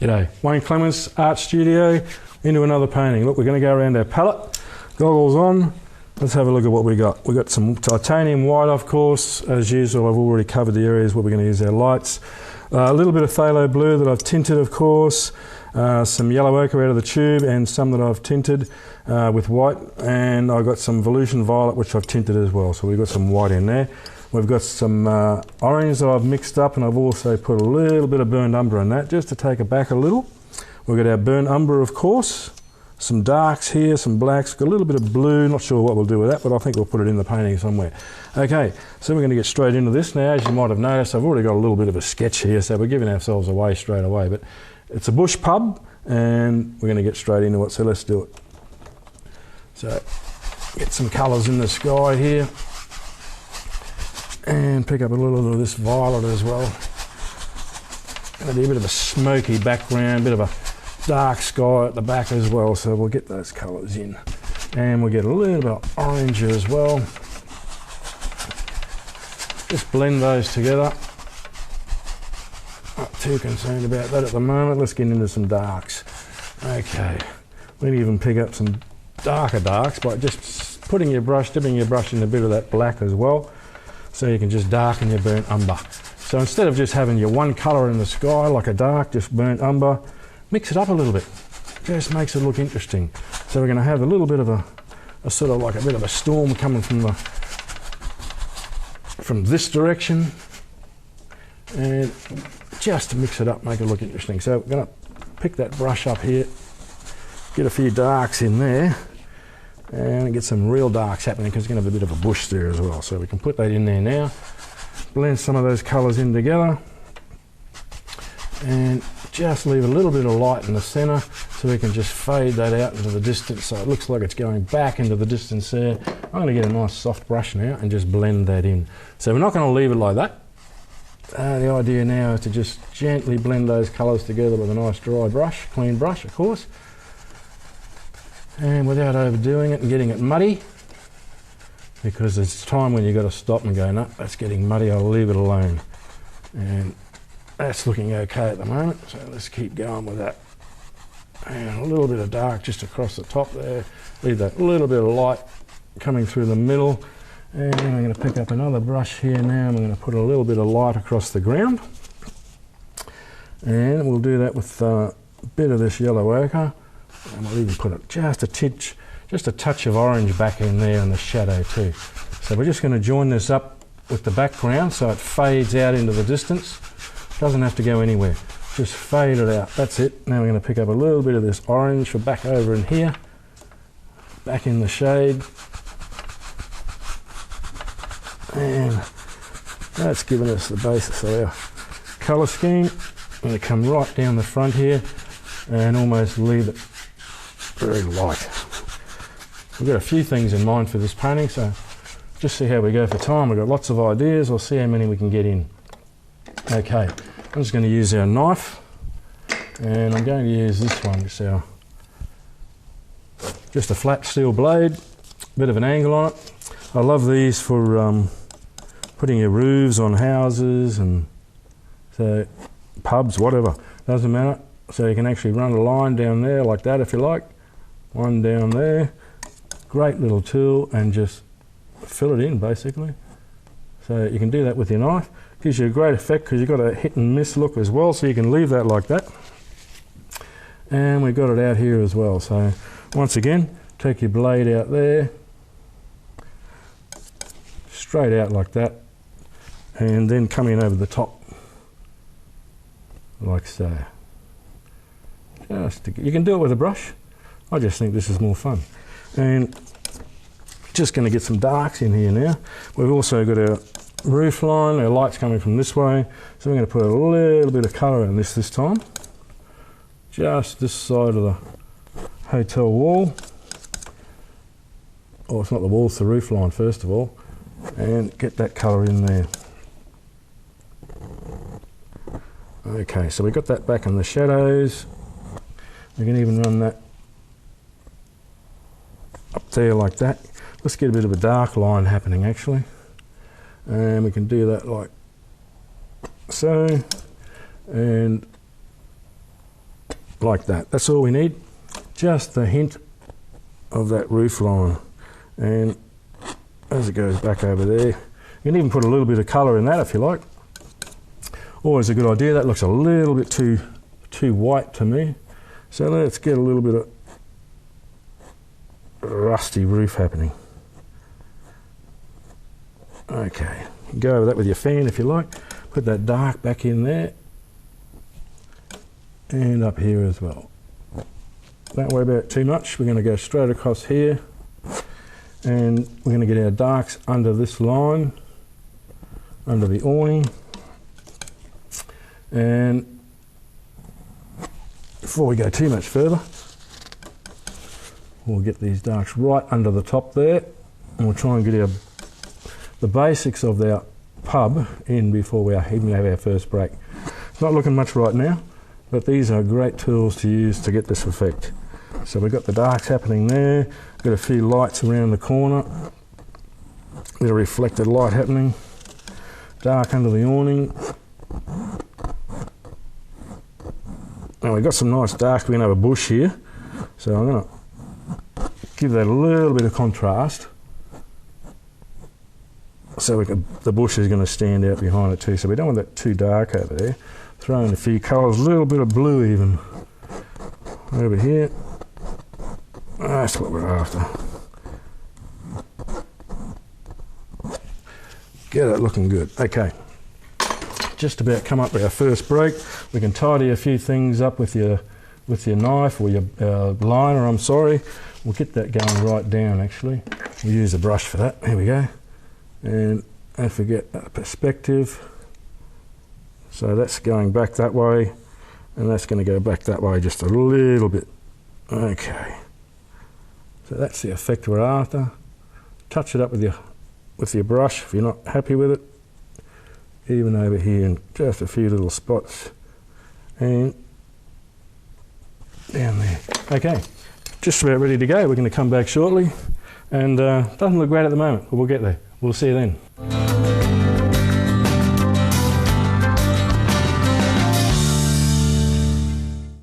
G'day, Wayne Clements, Artstudio, into another painting. Look, we're going to go around our palette, goggles on. Let's have a look at what we got. We've got some titanium white, of course. As usual, I've already covered the areas where we're going to use our lights. A little bit of phthalo blue that I've tinted, of course. Some yellow ochre out of the tube and some that I've tinted with white. And I've got some Volution violet, which I've tinted as well. So we've got some white in there. We've got some orange that I've mixed up, and I've also put a little bit of burnt umber in that, just to take it back a little. We've got our burnt umber, of course. Some darks here, some blacks, got a little bit of blue. Not sure what we'll do with that, but I think we'll put it in the painting somewhere. Okay, so we're going to get straight into this now. As you might have noticed, I've already got a little bit of a sketch here, so we're giving ourselves away straight away. But it's a bush pub, and we're going to get straight into it, so let's do it. So, get some colours in the sky here. And pick up a little of this violet as well. Going to be a bit of a smoky background, bit of a dark sky at the back as well, so we'll get those colours in. And we'll get a little bit of orange as well. Just blend those together. Not too concerned about that at the moment. Let's get into some darks. Okay, we can even pick up some darker darks by just putting your brush, dipping your brush in a bit of that black as well. So you can just darken your burnt umber. So instead of just having your one colour in the sky, like a dark, just burnt umber, mix it up a little bit. Just makes it look interesting. So we're going to have a little bit of a sort of like a bit of a storm coming from this direction. And just to mix it up, make it look interesting. So we're going to pick that brush up here, get a few darks in there, and get some real darks happening, because it's going to have a bit of a bush there as well. So we can put that in there now, blend some of those colours in together, and just leave a little bit of light in the centre so we can just fade that out into the distance, so it looks like it's going back into the distance there. I'm going to get a nice soft brush now and just blend that in. So we're not going to leave it like that. The idea now is to just gently blend those colours together with a nice dry brush, clean brush of course. And without overdoing it and getting it muddy, because there's time when you've got to stop and go, no, that's getting muddy, I'll leave it alone. And that's looking okay at the moment, so let's keep going with that. And a little bit of dark just across the top there, leave that little bit of light coming through the middle. And then I'm going to pick up another brush here now, and we're going to put a little bit of light across the ground. And we'll do that with a bit of this yellow ochre. And we'll even put just a touch of orange back in there in the shadow too. So we're just going to join this up with the background so it fades out into the distance. Doesn't have to go anywhere. Just fade it out. That's it. Now we're going to pick up a little bit of this orange for back over in here. Back in the shade. And that's giving us the basis of our colour scheme. I'm going to come right down the front here and almost leave it very light. We've got a few things in mind for this painting, so just see how we go for time. We've got lots of ideas. We'll see how many we can get in. Okay, I'm just going to use our knife, and I'm going to use this one, just a flat steel blade, bit of an angle on it. I love these for putting your roofs on houses and so pubs, whatever, doesn't matter. So you can actually run a line down there like that if you like. One down there, great little tool, and just fill it in basically. So you can do that with your knife. Gives you a great effect because you've got a hit and miss look as well, so you can leave that like that. And we've got it out here as well. So once again, take your blade out there, straight out like that, and then come in over the top like so. You can do it with a brush. I just think this is more fun. And just going to get some darks in here now. We've also got our roof line, our light's coming from this way, so we're going to put a little bit of colour in this time. Just this side of the hotel wall. Oh, it's not the wall, it's the roof line first of all. And get that colour in there. Okay, so we've got that back in the shadows. We can even run that up there like that. Let's get a bit of a dark line happening actually. And we can do that like so. And like that. That's all we need. Just the hint of that roof line. And as it goes back over there, you can even put a little bit of colour in that if you like. Always a good idea. That looks a little bit too white to me. So let's get a little bit of rusty roof happening. Okay, go over that with your fan if you like. Put that dark back in there. And up here as well. Don't worry about it too much. We're going to go straight across here. And we're going to get our darks under this line, under the awning. And before we go too much further, we'll get these darks right under the top there. And we'll try and get the basics of our pub in before we even have our first break. It's not looking much right now, but these are great tools to use to get this effect. So we've got the darks happening there, got a few lights around the corner, a bit of reflected light happening, dark under the awning. Now we've got some nice dark, we're going to have a bush here, so I'm going to give that a little bit of contrast. So the bush is going to stand out behind it too, so we don't want that too dark over there. Throw in a few colours, a little bit of blue even over here. That's what we're after. Get it looking good. Okay, just about come up with our first break. We can tidy a few things up with your knife or your liner, I'm sorry. We'll get that going right down actually. We'll use a brush for that. Here we go. And don't forget that perspective. So that's going back that way, and that's going to go back that way just a little bit. Okay. So that's the effect we're after. Touch it up with your brush if you're not happy with it. Even over here, and just a few little spots. And down there. Okay. Just about ready to go. We're going to come back shortly. And doesn't look great at the moment, but we'll get there. We'll see you then.